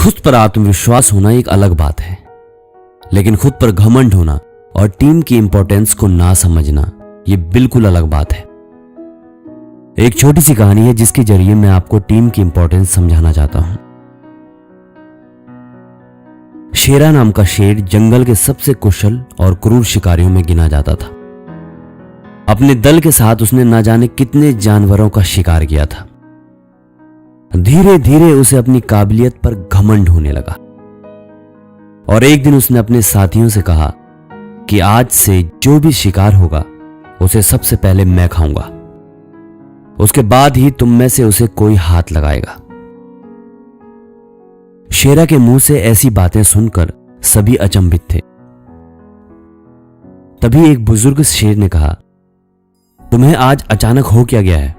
खुद पर आत्मविश्वास होना एक अलग बात है, लेकिन खुद पर घमंड होना और टीम की इंपॉर्टेंस को ना समझना ये बिल्कुल अलग बात है। एक छोटी सी कहानी है जिसके जरिए मैं आपको टीम की इंपॉर्टेंस समझाना चाहता हूं। शेरा नाम का शेर जंगल के सबसे कुशल और क्रूर शिकारियों में गिना जाता था। अपने दल के साथ उसने ना जाने कितने जानवरों का शिकार किया था। धीरे धीरे उसे अपनी काबिलियत पर घमंड होने लगा और एक दिन उसने अपने साथियों से कहा कि आज से जो भी शिकार होगा उसे सबसे पहले मैं खाऊंगा, उसके बाद ही तुम में से उसे कोई हाथ लगाएगा। शेरा के मुंह से ऐसी बातें सुनकर सभी अचंभित थे। तभी एक बुजुर्ग शेर ने कहा, तुम्हें आज अचानक हो क्या गया है?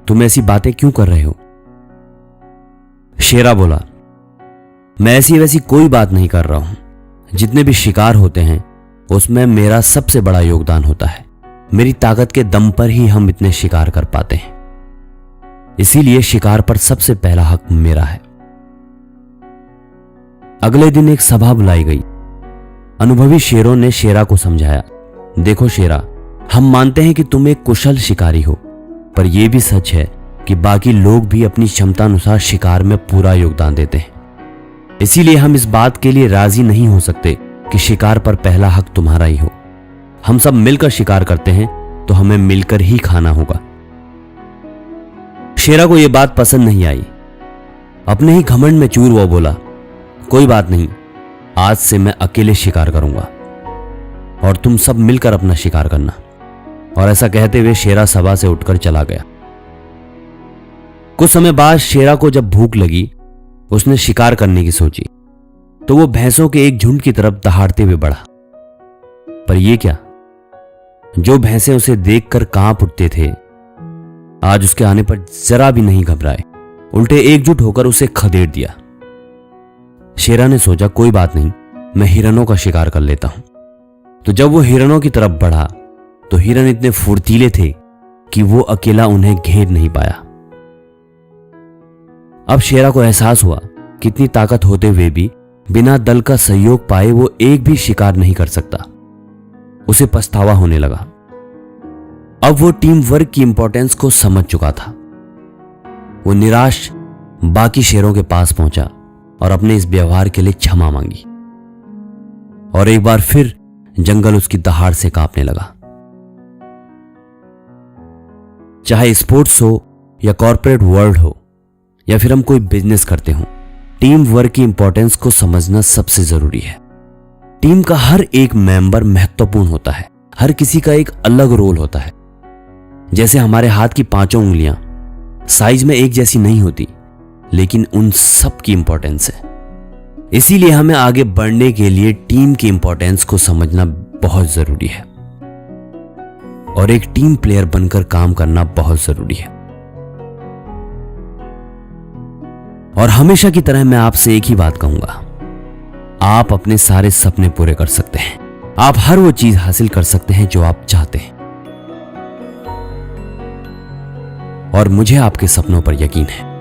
तुम ऐसी बातें क्यों कर रहे हो? शेरा बोला, मैं ऐसी वैसी कोई बात नहीं कर रहा हूं। जितने भी शिकार होते हैं उसमें मेरा सबसे बड़ा योगदान होता है। मेरी ताकत के दम पर ही हम इतने शिकार कर पाते हैं, इसीलिए शिकार पर सबसे पहला हक मेरा है। अगले दिन एक सभा बुलाई गई। अनुभवी शेरों ने शेरा को समझाया, देखो शेरा, हम मानते हैं कि तुम एक कुशल शिकारी हो, पर यह भी सच है कि बाकी लोग भी अपनी क्षमता अनुसार शिकार में पूरा योगदान देते हैं। इसीलिए हम इस बात के लिए राजी नहीं हो सकते कि शिकार पर पहला हक तुम्हारा ही हो। हम सब मिलकर शिकार करते हैं तो हमें मिलकर ही खाना होगा। शेरा को यह बात पसंद नहीं आई। अपने ही घमंड में चूर वो बोला, कोई बात नहीं, आज से मैं अकेले शिकार करूंगा और तुम सब मिलकर अपना शिकार करना। और ऐसा कहते हुए शेरा सभा से उठकर चला गया। कुछ समय बाद शेरा को जब भूख लगी, उसने शिकार करने की सोची तो वो भैंसों के एक झुंड की तरफ दहाड़ते हुए बढ़ा। पर यह क्या, जो भैंसे उसे देखकर कांप उठते थे आज उसके आने पर जरा भी नहीं घबराए, उल्टे एकजुट होकर उसे खदेड़ दिया। शेरा ने सोचा, कोई बात नहीं, मैं हिरणों का शिकार कर लेता हूं। तो जब वो हिरणों की तरफ बढ़ा तो हिरण इतने फुर्तीले थे कि वो अकेला उन्हें घेर नहीं पाया। अब शेरा को एहसास हुआ कि इतनी ताकत होते हुए भी बिना दल का सहयोग पाए वो एक भी शिकार नहीं कर सकता। उसे पछतावा होने लगा। अब वो टीम वर्क की इंपॉर्टेंस को समझ चुका था। वो निराश बाकी शेरों के पास पहुंचा और अपने इस व्यवहार के लिए क्षमा मांगी और एक बार फिर जंगल उसकी दहाड़ से कांपने लगा। चाहे स्पोर्ट्स हो या कॉर्पोरेट वर्ल्ड हो या फिर हम कोई बिजनेस करते हो, टीम वर्क की इंपॉर्टेंस को समझना सबसे जरूरी है। टीम का हर एक मेंबर महत्वपूर्ण होता है। हर किसी का एक अलग रोल होता है। जैसे हमारे हाथ की 5 उंगलियां साइज में एक जैसी नहीं होती, लेकिन उन सब की इंपॉर्टेंस है। इसीलिए हमें आगे बढ़ने के लिए टीम की इंपॉर्टेंस को समझना बहुत जरूरी है और एक टीम प्लेयर बनकर काम करना बहुत जरूरी है। और हमेशा की तरह मैं आपसे एक ही बात कहूंगा, आप अपने सारे सपने पूरे कर सकते हैं। आप हर वो चीज हासिल कर सकते हैं जो आप चाहते हैं और मुझे आपके सपनों पर यकीन है।